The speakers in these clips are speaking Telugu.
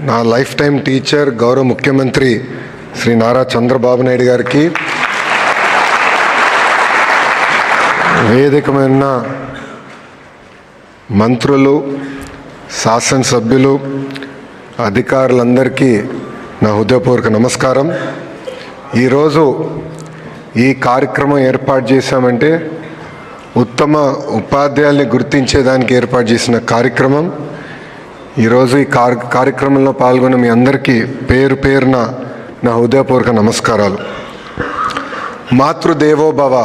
నా లైఫ్ టైం టీచర్ గౌరవ ముఖ్యమంత్రి శ్రీ నారా చంద్రబాబు నాయుడు గారికి, వేదికమైన మంత్రులు, శాసనసభ్యులు, అధికారులందరికీ నా హృదయపూర్వక నమస్కారం. ఈరోజు ఈ కార్యక్రమం ఏర్పాటు చేశామంటే ఉత్తమ ఉపాధ్యాయుల్ని గుర్తించేదానికి ఏర్పాటు చేసిన కార్యక్రమం. ఈరోజు ఈ కార్యక్రమంలో పాల్గొన్న మీ అందరికీ పేరు పేరున నా హృదయపూర్వక నమస్కారాలు. మాతృదేవో భవ,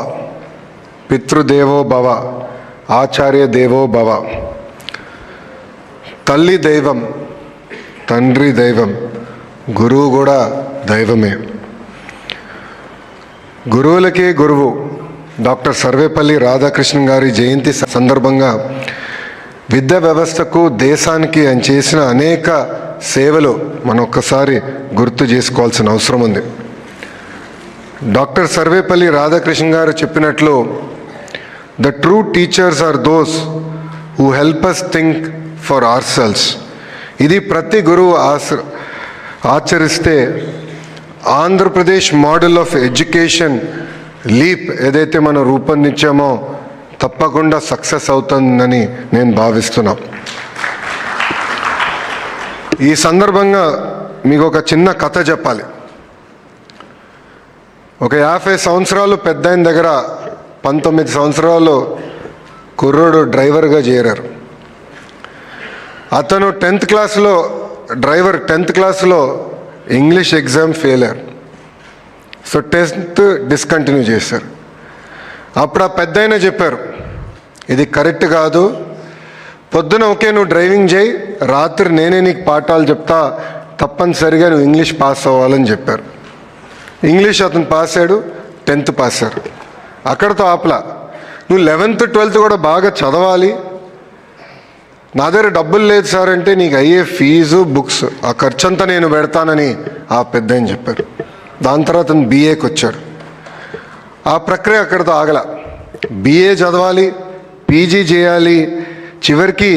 పితృదేవో భవ, ఆచార్య దేవో భవ. తల్లి దైవం, తండ్రి దైవం, గురువు కూడా దైవమే. గురువులకే గురువు డాక్టర్ సర్వేపల్లి రాధాకృష్ణన్ గారి జయంతి సందర్భంగా విద్యా వ్యవస్థకు, దేశానికి ఆయన చేసిన అనేక సేవలు మనం ఒక్కసారి గుర్తు చేసుకోవాల్సిన అవసరం ఉంది. డాక్టర్ సర్వేపల్లి రాధాకృష్ణన్ గారు చెప్పినట్లు, the true teachers are those who help us think for hour cells. ఇది ప్రతి గురువు ఆచరిస్తే Andhra Pradesh model of education leap ఏదైతే మనం రూపొందించామో తప్పకుండా సక్సెస్ అవుతుందని నేను భావిస్తున్నా. ఈ సందర్భంగా మీకు ఒక చిన్న కథ చెప్పాలి. ఒక 50 సంవత్సరాలు పెద్ద ఆయన దగ్గర 19 సంవత్సరాలు కుర్రోడు డ్రైవర్గా చేరారు. అతను 10th క్లాస్లో డ్రైవర్ 10th క్లాస్లో ఇంగ్లీష్ ఎగ్జామ్ ఫెయిల్ అయ్యారు. సో 10th డిస్కంటిన్యూ చేశారు. అప్పుడు ఆ పెద్ద ఆయన చెప్పారు, ఇది కరెక్ట్ కాదు, పొద్దున ఓకే నువ్వు డ్రైవింగ్ చేయి, రాత్రి నేనే నీకు పాఠాలు చెప్తా, తప్పనిసరిగా నువ్వు ఇంగ్లీష్ పాస్ అవ్వాలని చెప్పారు. ఇంగ్లీష్ అతను పాస్ అయ్యాడు, 10th పాస్ అయ్యారు. అక్కడితో ఆపలా, నువ్వు 11th 12th కూడా బాగా చదవాలి, నా దగ్గర డబ్బులు లేదు సార్ అంటే నీకు అయ్యే ఫీజు, బుక్స్, ఆ ఖర్చంతా నేను పెడతానని ఆ పెద్ద ఆయన చెప్పారు. దాని తర్వాత అతను బీఏకి వచ్చాడు. ఆ ప్రక్రియ అక్కడితో ఆగల, బీఏ చదవాలి, పీజీ చేయాలి, చివరికి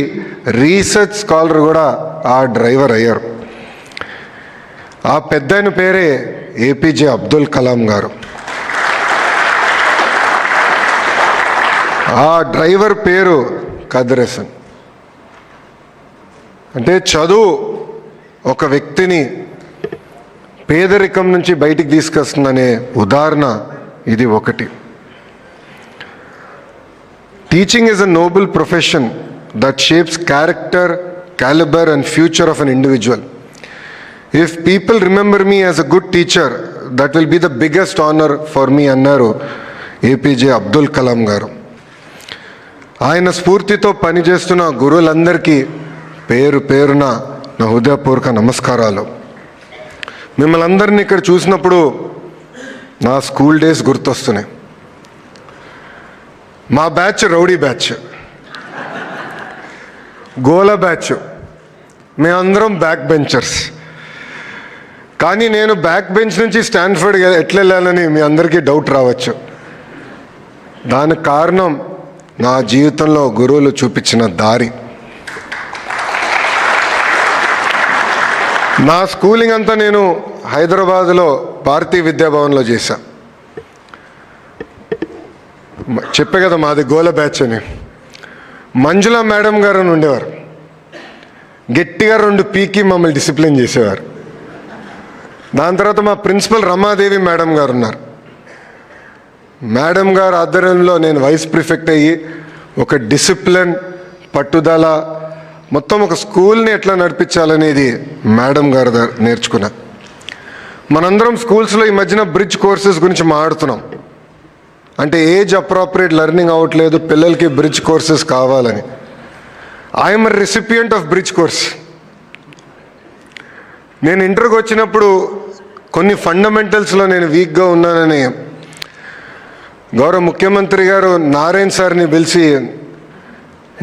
రీసెర్చ్ స్కాలర్ కూడా ఆ డ్రైవర్ అయ్యారు. ఆ పెద్ద ఆయన పేరే ఏపీజే అబ్దుల్ కలాం గారు. ఆ డ్రైవర్ పేరు కద్రేసన్. అంటే చదువు ఒక వ్యక్తిని పేదరికం నుంచి బయటికి తీసుకొస్తుందనే ఉదాహరణ ఇది ఒకటి. Teaching is a noble profession that shapes character, calibre and future of an individual. If people remember me as a good teacher, that will be the biggest honour for me అన్నారు ఏపీజే అబ్దుల్ కలాం గారు. ఆయన స్ఫూర్తితో పనిచేస్తున్న గురువులందరికీ పేరు పేరున నా హృదయపూర్వక నమస్కారాలు. మిమ్మల్ని అందరినీ ఇక్కడ చూసినప్పుడు నా స్కూల్ డేస్ గుర్తొస్తున్నాయి. మా బ్యాచ్ రౌడీ బ్యాచ్, గోలా బ్యాచ్, మేమందరం బ్యాక్ బెంచర్స్. కానీ నేను బ్యాక్ బెంచ్ నుంచి స్టాన్ఫర్డ్ ఎట్లా వెళ్ళాలని మీ అందరికీ డౌట్ రావచ్చు. దానికి కారణం నా జీవితంలో గురువులు చూపించిన దారి. నా స్కూలింగ్ అంతా నేను హైదరాబాద్లో భారతీయ విద్యాభవన్లో చేశా. చెప్పే కదా మాది గోల బ్యాచ్ అని. మంజుల మేడం గారు అని ఉండేవారు, గట్టిగా 2 పీకి మమ్మల్ని డిసిప్లిన్ చేసేవారు. దాని తర్వాత మా ప్రిన్సిపల్ రమాదేవి మేడం గారు ఉన్నారు. మేడం గారు ఆధ్వర్యంలో నేను వైస్ ప్రిఫెక్ట్ అయ్యి ఒక డిసిప్లిన్, పట్టుదల, మొత్తం ఒక స్కూల్ని ఎట్లా నడిపించాలనేది మేడం గారు నేర్చుకున్నా. మనందరం స్కూల్స్లో ఈ మధ్యన బ్రిడ్జ్ కోర్సెస్ గురించి మాట్లాడుతున్నాం. అంటే ఏజ్ అప్రాప్రియేట్ లెర్నింగ్ అవ్వట్లేదు, పిల్లలకి బ్రిడ్జ్ కోర్సెస్ కావాలని. I'm a recipient of bridge course. నేను ఇంటర్కి వచ్చినప్పుడు కొన్ని ఫండమెంటల్స్లో నేను వీక్గా ఉన్నానని గౌరవ ముఖ్యమంత్రి గారు నారాయణ సార్ని పిలిచి,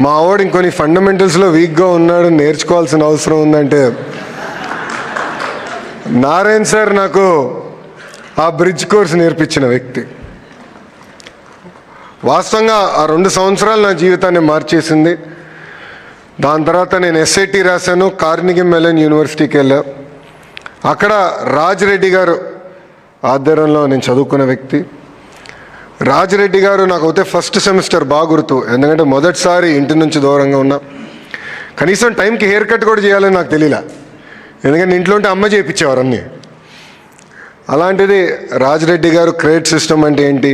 మా వాడు ఇంకొన్ని ఫండమెంటల్స్లో వీక్గా ఉన్నాడు, నేర్చుకోవాల్సిన అవసరం ఉందంటే నారాయణ సార్ నాకు ఆ బ్రిడ్జ్ కోర్స్ నేర్పించిన వ్యక్తి. వాస్తవంగా ఆ 2 సంవత్సరాలు నా జీవితాన్ని మార్చేసింది. దాని తర్వాత నేను SAT రాశాను, కార్నిగీ మెలన్ యూనివర్సిటీకి వెళ్ళా. అక్కడ రాజ్ రెడ్డి గారు ఆధ్వర్యంలో నేను చదువుకున్న వ్యక్తి. రాజ్ రెడ్డి గారు నాకు అయితే ఫస్ట్ సెమిస్టర్ బాగా గుర్తు, ఎందుకంటే మొదటిసారి ఇంటి నుంచి దూరంగా ఉన్నా. కనీసం టైంకి హెయిర్ కట్ కూడా చేయాలని నాకు తెలియలే, ఎందుకంటే ఇంట్లో ఉంటే అమ్మ చేయించేవారు అన్నీ. అలాంటిది రాజ్ రెడ్డి గారు క్రెడిట్ సిస్టమ్ అంటే ఏంటి,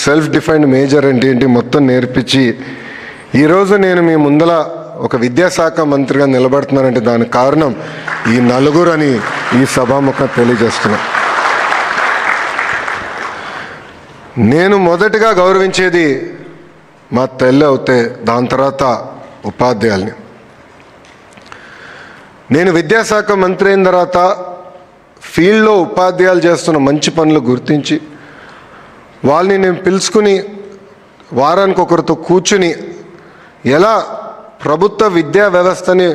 సెల్ఫ్ డిఫైన్డ్ మేజర్ అంటే ఏంటి మొత్తం నేర్పించి ఈరోజు నేను మీ ముందల ఒక విద్యాశాఖ మంత్రిగా నిలబడుతున్నానంటే దానికి కారణం ఈ నలుగురు అని ఈ సభాముఖం తెలియజేస్తున్నా. నేను మొదటగా గౌరవించేది మా తల్లి అవుతే, దాని తర్వాత ఉపాధ్యాయుల్ని. నేను విద్యాశాఖ మంత్రి అయిన తర్వాత ఫీల్డ్లో ఉపాధ్యాయులు చేస్తున్న మంచి పనులు గుర్తించి వాళ్ళని నేను పిలుచుకుని వారానికి ఒకరితో కూర్చుని ఎలా ప్రభుత్వ విద్యా వ్యవస్థని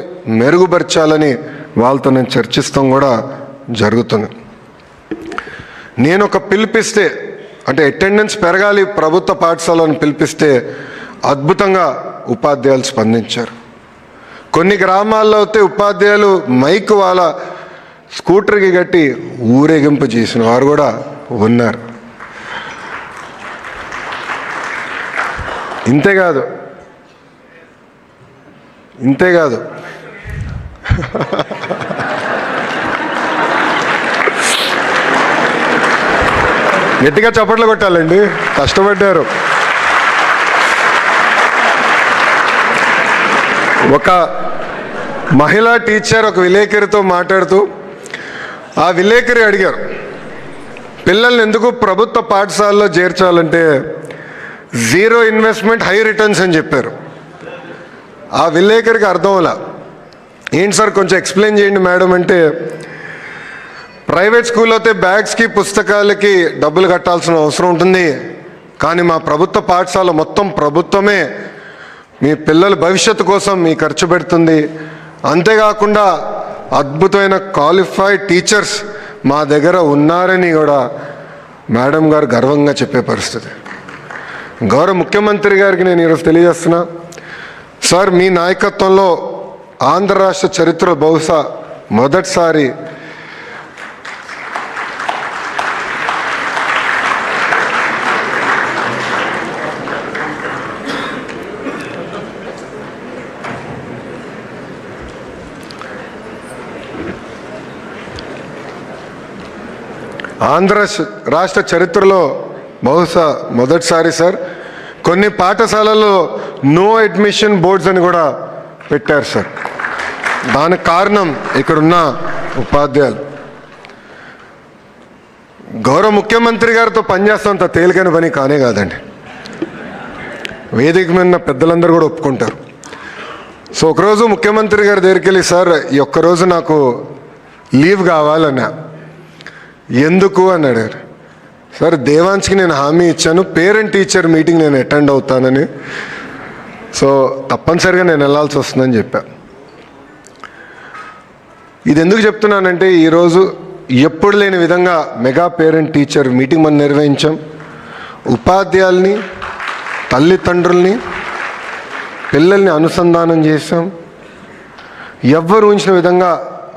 మెరుగుపరచాలని వాళ్ళతో నేను చర్చిస్తాం కూడా జరుగుతుంది. నేను ఒక పిలిపిస్తే అంటే అటెండెన్స్ పెరగాలి ప్రభుత్వ పాఠశాలను పిలిపిస్తే అద్భుతంగా ఉపాధ్యాయులు స్పందించారు. కొన్ని గ్రామాల్లో అయితే ఉపాధ్యాయులు మైక్ వాళ్ళ స్కూటర్కి కట్టి ఊరేగింపు చేసిన వారు కూడా ఉన్నారు. ఇంతేకాదు గట్టిగా చప్పట్లు కొట్టాలండి, కష్టపడ్డారు. ఒక మహిళా టీచర్ ఒక విలేకరితో మాట్లాడుతూ ఆ విలేకరి అడిగారు, పిల్లల్ని ఎందుకు ప్రభుత్వ పాఠశాలలో చేర్చాలంటే జీరో ఇన్వెస్ట్మెంట్ హై రిటర్న్స్ అని చెప్పారు. ఆ విలేకరికి అర్థం అలా, ఏంటి సార్ కొంచెం ఎక్స్ప్లెయిన్ చేయండి మేడం అంటే, ప్రైవేట్ స్కూల్లో అయితే బ్యాగ్స్కి పుస్తకాలకి డబ్బులు కట్టాల్సిన అవసరం ఉంటుంది, కానీ మా ప్రభుత్వ పాఠశాల మొత్తం ప్రభుత్వమే మీ పిల్లల భవిష్యత్తు కోసం మీ ఖర్చు పెడుతుంది. అంతేకాకుండా అద్భుతమైన క్వాలిఫైడ్ టీచర్స్ మా దగ్గర ఉన్నారని కూడా మేడం గారు గర్వంగా చెప్పే పరిస్థితి. గౌరవ ముఖ్యమంత్రి గారికి నేను ఈరోజు తెలియజేస్తున్నా, సార్ మీ నాయకత్వంలో ఆంధ్ర రాష్ట్ర చరిత్ర బహుశా మొదటిసారి ఆంధ్ర రాష్ట్ర చరిత్రలో బహుశా మొదటిసారి సార్ కొన్ని పాఠశాలల్లో నో అడ్మిషన్ బోర్డ్స్ అని కూడా పెట్టారు సార్. దానికి కారణం ఇక్కడున్న ఉపాధ్యాయులు. గౌరవ ముఖ్యమంత్రి గారితో పనిచేస్తాంత తేలికైన పని కానే కాదండి, వేదిక మీద పెద్దలందరూ కూడా ఒప్పుకుంటారు. సో ఒకరోజు ముఖ్యమంత్రి గారి దగ్గరికి వెళ్ళి, సార్ ఈ ఒక్కరోజు నాకు లీవ్ కావాలన్నా. ఎందుకు అని అడిగారు. సార్ దేవాంశ్కి నేను హామీ ఇచ్చాను, పేరెంట్ టీచర్ మీటింగ్ నేను అటెండ్ అవుతానని, సో తప్పనిసరిగా నేను వెళ్ళాల్సి వస్తుందని చెప్పా. ఇది ఎందుకు చెప్తున్నానంటే ఈరోజు ఎప్పుడు లేని విధంగా మెగా పేరెంట్ టీచర్ మీటింగ్ మనం నిర్వహించాం. ఉపాధ్యాయుల్ని, తల్లిదండ్రుల్ని, పిల్లల్ని అనుసంధానం చేసాం. ఎవ్వరు ఊహించిన విధంగా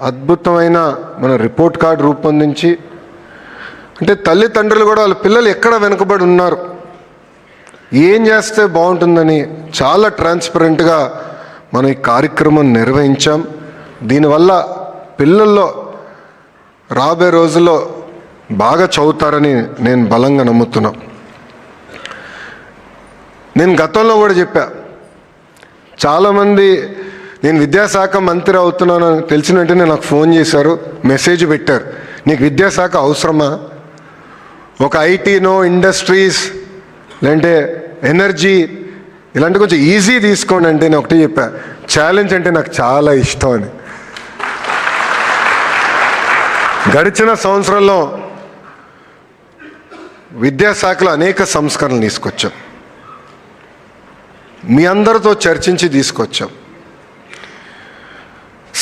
అద్భుతమైన మన రిపోర్ట్ కార్డు రూపొందించి, అంటే తల్లిదండ్రులు కూడా వాళ్ళ పిల్లలు ఎక్కడ వెనుకబడి ఉన్నారు, ఏం చేస్తే బాగుంటుందని చాలా ట్రాన్స్పరెంట్గా మనం ఈ కార్యక్రమం నిర్వహించాం. దీనివల్ల పిల్లల్లో రాబోయే రోజుల్లో బాగా చదువుతారని నేను బలంగా నమ్ముతున్నా. నేను గతంలో కూడా చెప్పా, చాలామంది నేను విద్యాశాఖ మంత్రి అవుతున్నాను తెలిసిన వెంటనే నాకు ఫోన్ చేశారు, మెసేజ్ పెట్టారు, నీకు విద్యాశాఖ అవసరమా, ఒక ఐటీనో ఇండస్ట్రీస్ లేదంటే ఎనర్జీ ఇలాంటి కొంచెం ఈజీ తీసుకోండి అంటే నేను ఒకటి చెప్పా, ఛాలెంజ్ అంటే నాకు చాలా ఇష్టం అని. గడిచిన సంవత్సరంలో విద్యాశాఖలో అనేక సంస్కరణలు తీసుకొచ్చాం, మీ అందరితో చర్చించి తీసుకొచ్చాం.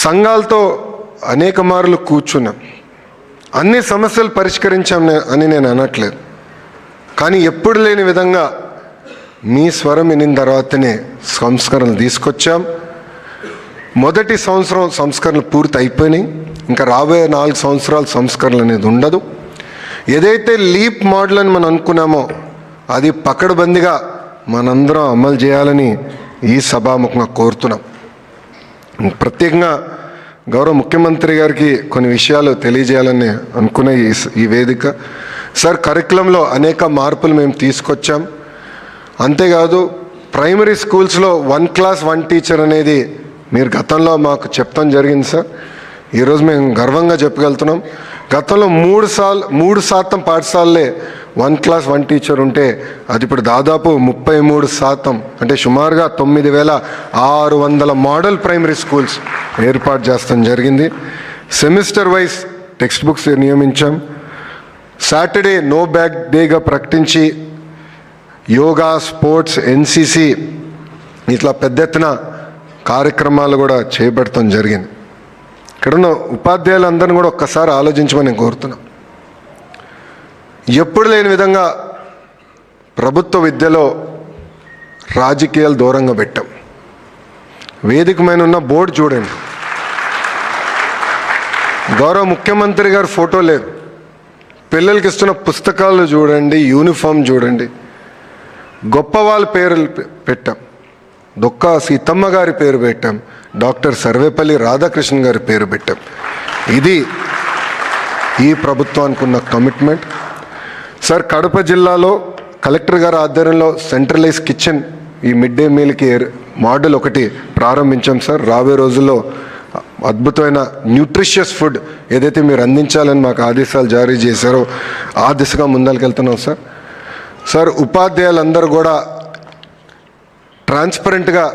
సంఘాలతో అనేక మార్లు కూర్చున్నాం, అన్ని సమస్యలు పరిష్కరించాం అని నేను అనట్లేదు, కానీ ఎప్పుడు లేని విధంగా మీ స్వరం వినిన తర్వాతనే సంస్కరణలు తీసుకొచ్చాం. మొదటి సంవత్సరం సంస్కరణలు పూర్తి అయిపోయినాయి. ఇంకా రాబోయే 4 సంవత్సరాల సంస్కరణలు అనేది ఉండదు. ఏదైతే లీప్ మోడల్ అని మనం అనుకున్నామో అది పకడ్బందీగా మనందరం అమలు చేయాలని ఈ సభాముఖంగా కోరుతున్నాం. ప్రత్యేకంగా గౌరవ ముఖ్యమంత్రి గారికి కొన్ని విషయాలు తెలియజేయాలని అనుకునే ఈ వేదిక. సార్, కరికులంలో అనేక మార్పులు మేము తీసుకొచ్చాం. అంతేకాదు ప్రైమరీ స్కూల్స్లో 1 క్లాస్ 1 టీచర్ అనేది మీరు గతంలో మాకు చెప్తాం జరిగింది సార్. ఈరోజు మేము గర్వంగా చెప్పగలుగుతున్నాం. గతంలో 3% పాఠశాలలే 1 క్లాస్ 1 టీచర్ ఉంటే అది ఇప్పుడు దాదాపు 33%, అంటే సుమారుగా 9,600 మోడల్ ప్రైమరీ స్కూల్స్ ఏర్పాటు చేస్తాం జరిగింది. సెమిస్టర్ వైజ్ టెక్స్ట్ బుక్స్ నియమించాం. సాటర్డే నో బ్యాగ్ డేగా ప్రకటించి యోగా, స్పోర్ట్స్, ఎన్సిసి ఇట్లా పెద్ద ఎత్తున కార్యక్రమాలు కూడా చేపడతాం జరిగింది. ఇక్కడున్న ఉపాధ్యాయులందరినీ కూడా ఒక్కసారి ఆలోచించమని నేను కోరుతున్నా. ఎప్పుడు లేని విధంగా ప్రభుత్వ విద్యలో రాజకీయాలు దూరంగా పెట్టాం. వేదిక మీద ఉన్న బోర్డు చూడండి, గౌరవ ముఖ్యమంత్రి గారి ఫోటో లేదు. పిల్లలకి ఇస్తున్న పుస్తకాలు చూడండి, యూనిఫామ్ చూడండి. గొప్ప వాళ్ళ పేర్లు పెట్టాం. దొక్క సీతమ్మ గారి పేరు పెట్టాం, డాక్టర్ సర్వేపల్లి రాధాకృష్ణ గారి పేరు పెట్టాం. ఇది ఈ ప్రభుత్వానికి ఉన్న కమిట్మెంట్. సార్, కడప జిల్లాలో కలెక్టర్ గారి ఆధ్వర్యంలో సెంట్రలైజ్ కిచెన్, ఈ మిడ్ డే మీల్కి మోడల్ ఒకటి ప్రారంభించాం సార్. రాబోయే రోజుల్లో అద్భుతమైన న్యూట్రిషియస్ ఫుడ్ ఏదైతే మీరు అందించాలని మాకు ఆదేశాలు జారీ చేశారో ఆ దిశగా ముందరికెళ్తున్నాం సార్. సార్, ఉపాధ్యాయులందరూ కూడా ట్రాన్స్పరెంట్గా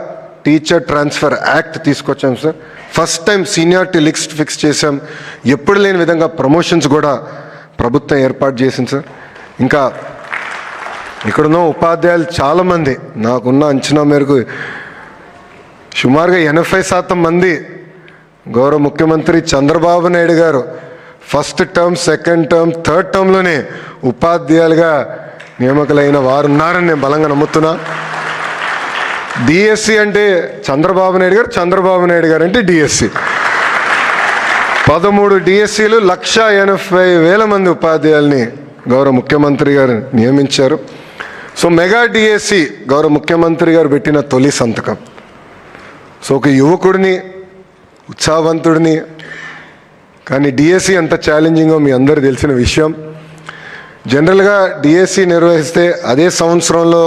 టీచర్ ట్రాన్స్ఫర్ యాక్ట్ తీసుకొచ్చాం sir. First time seniority list fix చేశాం. ఎప్పుడు లేని విధంగా ప్రమోషన్స్ కూడా ప్రభుత్వం ఏర్పాటు చేసింది సార్. ఇంకా ఇక్కడున్న ఉపాధ్యాయులు చాలామంది, నాకున్న అంచనా మేరకు సుమారుగా 80% మంది గౌరవ ముఖ్యమంత్రి చంద్రబాబు నాయుడు గారు first term, second term, third టర్మ్లోనే ఉపాధ్యాయులుగా నియామకులైన వారు ఉన్నారని నేను బలంగా నమ్ముతున్నా. డిఎస్సి అంటే చంద్రబాబు నాయుడు గారు, చంద్రబాబు నాయుడు గారు అంటే డిఎస్సి. 13 డిఎస్సీలు 1,80,000 మంది ఉపాధ్యాయుల్ని గౌరవ ముఖ్యమంత్రి గారు నియమించారు. సో మెగా డిఎస్సి గౌరవ ముఖ్యమంత్రి గారు పెట్టిన తొలి సంతకం. సో ఒక యువకుడిని, ఉత్సాహవంతుడిని, కానీ డిఎస్సి ఎంత ఛాలెంజింగో మీ అందరూ తెలిసిన విషయం. జనరల్గా డిఎస్సి నిర్వహిస్తే అదే సంవత్సరంలో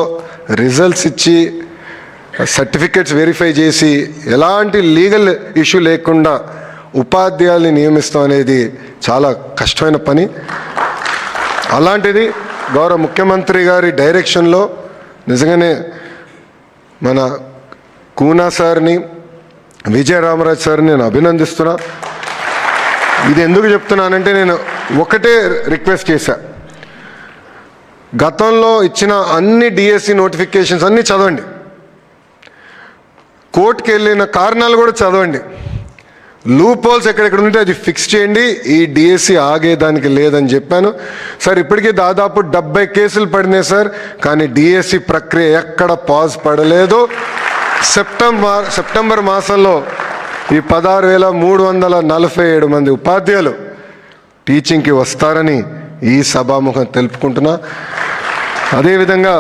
రిజల్ట్స్ ఇచ్చి సర్టిఫికెట్స్ వెరిఫై చేసి ఎలాంటి లీగల్ ఇష్యూ లేకుండా ఉపాధ్యాయుల్ని నియమిస్తాం అనేది చాలా కష్టమైన పని. అలాంటిది గౌరవ ముఖ్యమంత్రి గారి డైరెక్షన్లో నిజంగానే మన కూనా సార్ని, విజయరామరాజు సార్ని నేను అభినందిస్తున్నా. ఇది ఎందుకు చెప్తున్నానంటే, నేను ఒకటే రిక్వెస్ట్ చేశా, గతంలో ఇచ్చిన అన్ని డిఎస్సి నోటిఫికేషన్స్ అన్నీ చదవండి, కోర్టుకి వెళ్ళిన కారణాలు కూడా చదవండి, లూప్ హోల్స్ ఎక్కడెక్కడ ఉంటే అది ఫిక్స్ చేయండి, ఈ డిఎస్సి ఆగేదానికి లేదని చెప్పాను. సార్, ఇప్పటికీ దాదాపు 70 కేసులు పడినాయి సార్, కానీ డిఎస్సి ప్రక్రియ ఎక్కడ పాజ్ పడలేదు. సెప్టెంబర్ మాసంలో ఈ 16,347 మంది ఉపాధ్యాయులు టీచింగ్కి వస్తారని ఈ సభాముఖం తెలుపుకుంటున్నా. అదేవిధంగా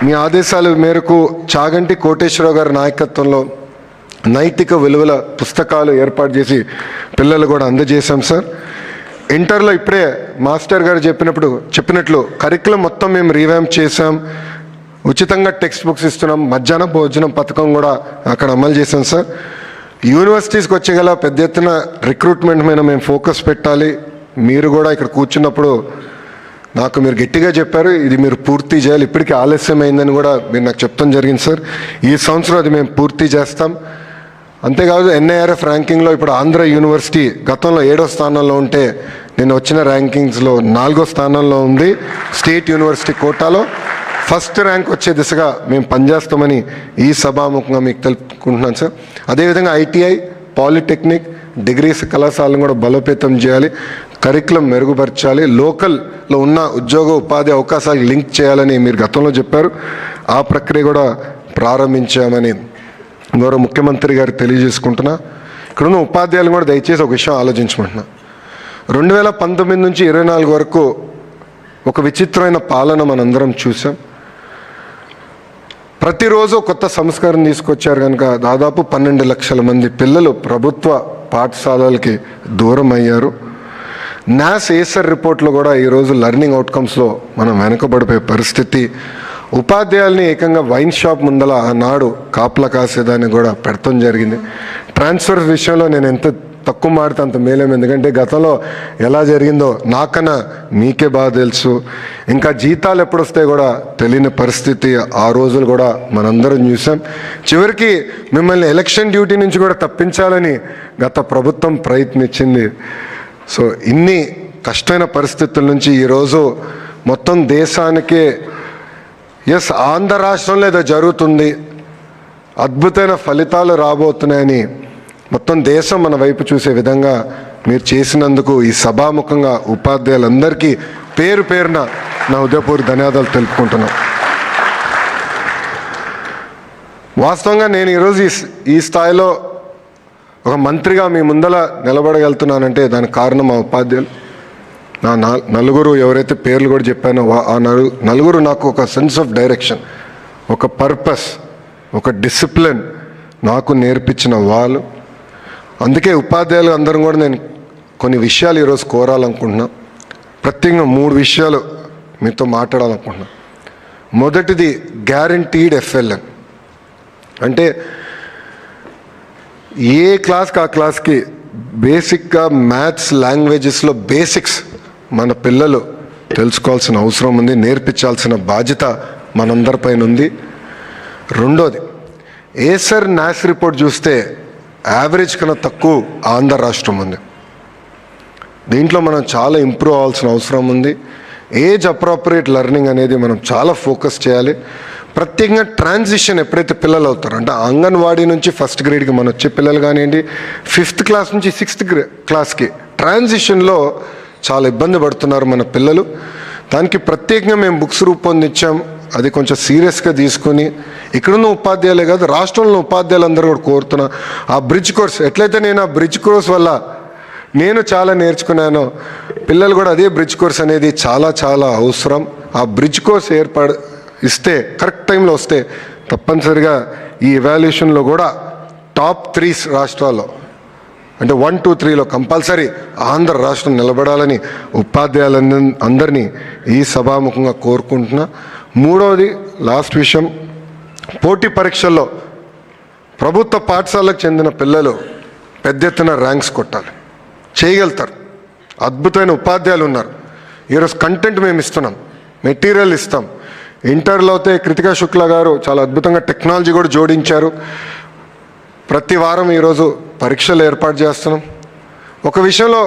మీ ఆదేశాల మేరకు చాగంటి కోటేశ్వరరావు గారి నాయకత్వంలో నైతిక విలువల పుస్తకాలు ఏర్పాటు చేసి పిల్లలు కూడా అందజేశాం సార్. ఇంటర్లో ఇప్పుడే మాస్టర్ గారు చెప్పినట్లు కరికులం మొత్తం మేము రీవ్యాంప్ చేశాం. ఉచితంగా టెక్స్ట్ బుక్స్ ఇస్తున్నాం. మధ్యాహ్న భోజనం పథకం కూడా అక్కడ అమలు చేశాం సార్. యూనివర్సిటీస్కి వచ్చేగల పెద్ద ఎత్తున రిక్రూట్మెంట్ మీద మేము ఫోకస్ పెట్టాలి. మీరు కూడా ఇక్కడ కూర్చున్నప్పుడు నాకు మీరు గట్టిగా చెప్పారు, ఇది మీరు పూర్తి చేయాలి, ఇప్పటికీ ఆలస్యం అయిందని కూడా మీరు నాకు చెప్తాం జరిగింది సార్. ఈ సంవత్సరం అది మేము పూర్తి చేస్తాం. అంతేకాదు ఎన్ఐఆర్ఎఫ్ ర్యాంకింగ్లో ఇప్పుడు ఆంధ్ర యూనివర్సిటీ గతంలో 7వ స్థానంలో ఉంటే నేను వచ్చిన ర్యాంకింగ్స్లో 4వ స్థానంలో ఉంది. స్టేట్ యూనివర్సిటీ కోటాలో ఫస్ట్ ర్యాంక్ వచ్చే దిశగా మేము పనిచేస్తామని ఈ సభాముఖంగా మీకు తెలుపుకుంటున్నాను సార్. అదేవిధంగా ఐటీఐ, పాలిటెక్నిక్, డిగ్రీస్ కళాశాలను కూడా బలోపేతం చేయాలి, కరికులం మెరుగుపరచాలి, లోకల్లో ఉన్న ఉద్యోగ ఉపాధి అవకాశాలు లింక్ చేయాలని మీరు గతంలో చెప్పారు. ఆ ప్రక్రియ కూడా ప్రారంభించామని గౌరవ ముఖ్యమంత్రి గారు తెలియజేసుకుంటున్నా. ఇక్కడున్న ఉపాధ్యాయులు కూడా దయచేసి ఒక విషయం ఆలోచించమంటున్నా. 2019 నుంచి 24 వరకు ఒక విచిత్రమైన పాలన మనందరం చూసాం. ప్రతిరోజు కొత్త సంస్కరణ తీసుకొచ్చారు కనుక దాదాపు 12 లక్షల మంది పిల్లలు ప్రభుత్వ పాఠశాలలకి దూరం అయ్యారు. నాస్ ఏసర్ రిపోర్ట్లో కూడా ఈరోజు లెర్నింగ్ అవుట్కమ్స్లో మనం వెనుకబడిపోయే పరిస్థితి. ఉపాధ్యాయుల్ని ఏకంగా వైన్ షాప్ ముందల ఆనాడు కాపలా కాసేదాన్ని కూడా పెడతాం జరిగింది. ట్రాన్స్ఫర్ విషయంలో నేను ఎంత తక్కువ మాడితే అంత మేలేము, ఎందుకంటే గతంలో ఎలా జరిగిందో నాకన్నా మీకే బాగా తెలుసు. ఇంకా జీతాలు ఎప్పుడు వస్తాయి కూడా తెలియని పరిస్థితి ఆ రోజులు కూడా మనందరం చూసాం. చివరికి మిమ్మల్ని ఎలక్షన్ డ్యూటీ నుంచి కూడా తప్పించాలని గత ప్రభుత్వం ప్రయత్నించింది. సో ఇన్ని కష్టమైన పరిస్థితుల నుంచి ఈరోజు మొత్తం దేశానికే ఆంధ్ర రాష్ట్రంలో ఏదో జరుగుతుంది, అద్భుతమైన ఫలితాలు రాబోతున్నాయని మొత్తం దేశం మన వైపు చూసే విధంగా మీరు చేసినందుకు ఈ సభాముఖంగా ఉపాధ్యాయులందరికీ పేరు పేరున నా హృదయపూర్వక ధన్యవాదాలు తెలుపుకుంటున్నాను. వాస్తవంగా నేను ఈరోజు ఈ స్థాయిలో ఒక మంత్రిగా మీ ముందల నిలబడగలుగుతున్నానంటే దానికి కారణం మా ఉపాధ్యాయులు. నా నలుగురు ఎవరైతే పేర్లు కూడా చెప్పానో ఆ నలుగురు నాకు ఒక సెన్స్ ఆఫ్ డైరెక్షన్, ఒక పర్పస్, ఒక డిసిప్లిన్ నాకు నేర్పించిన వాళ్ళు. అందుకే ఉపాధ్యాయులు అందరం కూడా నేను కొన్ని విషయాలు ఈరోజు కోరాలనుకుంటున్నా. ప్రత్యేకంగా 3 విషయాలు మీతో మాట్లాడాలనుకుంటున్నా. మొదటిది గ్యారంటీడ్ ఎఫ్ఎల్ఎన్. అంటే ఏ క్లాస్కి ఆ క్లాస్కి బేసిక్గా మ్యాథ్స్ లాంగ్వేజెస్లో బేసిక్స్ మన పిల్లలు తెలుసుకోవాల్సిన అవసరం ఉంది, నేర్పించాల్సిన బాధ్యత మనందరిపైన ఉంది. రెండోది ఏసర్ నాస్ రిపోర్ట్ చూస్తే యావరేజ్ కన్నా తక్కువ ఆంధ్ర రాష్ట్రం ఉంది. దీంట్లో మనం చాలా ఇంప్రూవ్ అవ్వాల్సిన అవసరం ఉంది. ఏజ్ అప్రోప్రియేట్ లెర్నింగ్ అనేది మనం చాలా ఫోకస్ చేయాలి. ప్రత్యేకంగా ట్రాన్సిషన్ ఎప్పుడైతే పిల్లలు అవుతారో, అంటే అంగన్వాడీ నుంచి ఫస్ట్ గ్రేడ్కి మనం వచ్చే పిల్లలు కానివ్వండి, 5th క్లాస్ నుంచి 6th క్లాస్కి ట్రాన్సిషన్లో చాలా ఇబ్బంది పడుతున్నారు మన పిల్లలు. దానికి ప్రత్యేకంగా మేము బుక్స్ రూపొందించాం. అది కొంచెం సీరియస్గా తీసుకుని ఇక్కడున్న ఉపాధ్యాయులే కాదు రాష్ట్రంలో ఉపాధ్యాయులందరూ కూడా కోరుతున్నా, ఆ బ్రిడ్జ్ కోర్స్ ఎట్లయితే నేను ఆ బ్రిడ్జ్ కోర్స్ వల్ల నేను చాలా నేర్చుకున్నాను, పిల్లలు కూడా అదే బ్రిడ్జ్ కోర్స్ అనేది చాలా చాలా అవసరం. ఆ బ్రిడ్జ్ కోర్స్ ఇస్తే కరెక్ట్ టైంలో వస్తే తప్పనిసరిగా ఈ ఎవాల్యుయేషన్లో కూడా టాప్ 3 రాష్ట్రాల్లో అంటే 1, 2, 3లో కంపల్సరీ ఆంధ్ర రాష్ట్రం నిలబడాలని ఉపాధ్యాయులందరినీ ఈ సభాముఖంగా కోరుకుంటున్నా. మూడవది లాస్ట్ విషయం, పోటీ పరీక్షల్లో ప్రభుత్వ పాఠశాలకు చెందిన పిల్లలు పెద్ద ఎత్తున ర్యాంక్స్ కొట్టాలి, చేయగలుగుతారు. అద్భుతమైన ఉపాధ్యాయులు ఉన్నారు. ఈరోజు కంటెంట్ మేము ఇస్తున్నాం, మెటీరియల్ ఇస్తాం. ఇంటర్లో అయితే కృతికా శుక్లా గారు చాలా అద్భుతంగా టెక్నాలజీ కూడా జోడించారు. ప్రతి వారం ఈరోజు పరీక్షలు ఏర్పాటు చేస్తున్నాం. ఒక విషయంలో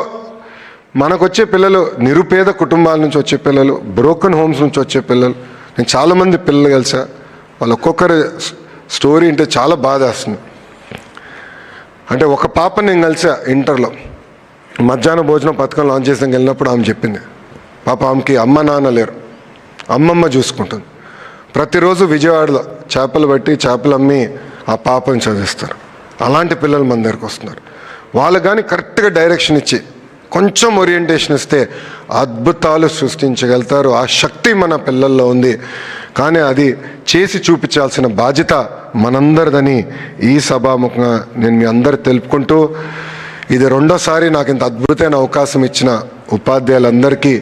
మనకు వచ్చే పిల్లలు నిరుపేద కుటుంబాల నుంచి వచ్చే పిల్లలు, బ్రోకెన్ హోమ్స్ నుంచి వచ్చే పిల్లలు. నేను చాలామంది పిల్లలు కలిసా, వాళ్ళు ఒక్కొక్కరి స్టోరీ అంటే చాలా బాధ వేస్తుంది. అంటే ఒక పాప నేను కలిసా ఇంటర్లో, మధ్యాహ్న భోజనం పథకం లాంచ్ చేసాక వెళ్ళినప్పుడు ఆమె చెప్పింది, పాప ఆమెకి అమ్మ నాన్న లేరు, అమ్మమ్మ చూసుకుంటుంది. ప్రతిరోజు విజయవాడలో చేపలు పట్టి చేపలు అమ్మి ఆ పాపని చదివిస్తారు. అలాంటి పిల్లలు మన దగ్గరకు వస్తున్నారు. వాళ్ళు కానీ కరెక్ట్గా డైరెక్షన్ ఇచ్చి కొంచెం ఓరియంటేషన్ ఇస్తే అద్భుతాలు సృష్టించగలుగుతారు. ఆ శక్తి మన పిల్లల్లో ఉంది. కానీ అది చేసి చూపించాల్సిన బాధ్యత మనందరిదని ఈ సభాముఖంగా నేను మీ అందరు తెలుపుకుంటూ, ఇది రెండోసారి నాకు ఇంత అద్భుతమైన అవకాశం ఇచ్చిన ఉపాధ్యాయులందరికీ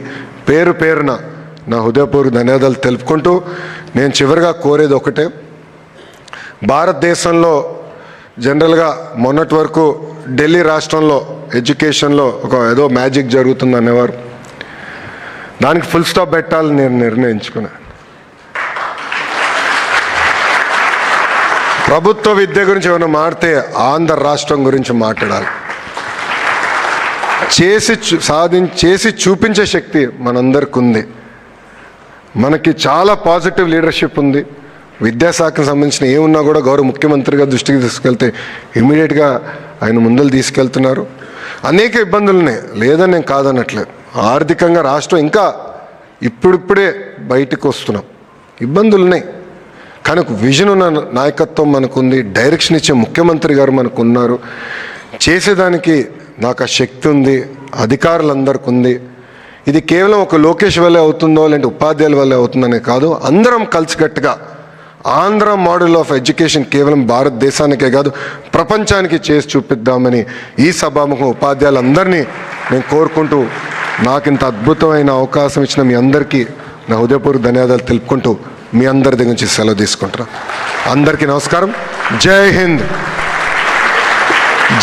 పేరు పేరున నా హృదయపూర్వక ధన్యవాదాలు తెలుపుకుంటూ, నేను చివరిగా కోరేది ఒకటే, భారతదేశంలో జనరల్గా మొన్నటి వరకు ఢిల్లీ రాష్ట్రంలో ఎడ్యుకేషన్లో ఏదో మ్యాజిక్ జరుగుతుంది అనేవారు. దానికి ఫుల్ స్టాప్ పెట్టాలని నేను నిర్ణయించుకున్నాను. ప్రభుత్వ విద్య గురించి ఏమైనా మాడితే ఆంధ్ర రాష్ట్రం గురించి మాట్లాడాలి. చేసి చూపించే శక్తి మనందరికి ఉంది. మనకి చాలా పాజిటివ్ లీడర్షిప్ ఉంది. విద్యాశాఖకు సంబంధించిన ఏమున్నా కూడా గౌరవ ముఖ్యమంత్రిగా దృష్టికి తీసుకెళ్తే ఇమీడియట్గా ఆయన ముందలు తీసుకెళ్తున్నారు. అనేక ఇబ్బందులు ఉన్నాయి, లేదని నేను కాదనట్లేదు. ఆర్థికంగా రాష్ట్రం ఇంకా ఇప్పుడిప్పుడే బయటకు వస్తున్నాం, ఇబ్బందులు ఉన్నాయి. కానీ ఒక విజన్ ఉన్న నాయకత్వం మనకుంది, డైరెక్షన్ ఇచ్చే ముఖ్యమంత్రి గారు మనకు ఉన్నారు. చేసేదానికి నాకు ఆ శక్తి ఉంది, అధికారులందరికీ ఉంది. ఇది కేవలం ఒక లోకేష్ వల్లే అవుతుందో లేదంటే ఉపాధ్యాయుల వల్లే అవుతుందనే కాదు, అందరం కలిసికట్టుగా ఆంధ్ర మోడల్ ఆఫ్ ఎడ్యుకేషన్ కేవలం భారతదేశానికే కాదు ప్రపంచానికి చేసి చూపిద్దామని ఈ సభాముఖం ఉపాధ్యాయులందరినీ నేను కోరుకుంటూ, నాకు ఇంత అద్భుతమైన అవకాశం ఇచ్చిన మీ అందరికీ నా హృదయపూర్వక ధన్యవాదాలు తెలుపుకుంటూ మీ అందరి దగ్గర నుంచి సెలవు తీసుకుంటున్నాను. అందరికీ నమస్కారం. జై హింద్,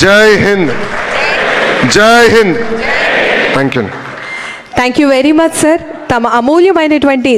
జై హింద్, జై Hind. Thank you. Thank you very much sir. తమ అమూల్యమైనటువంటి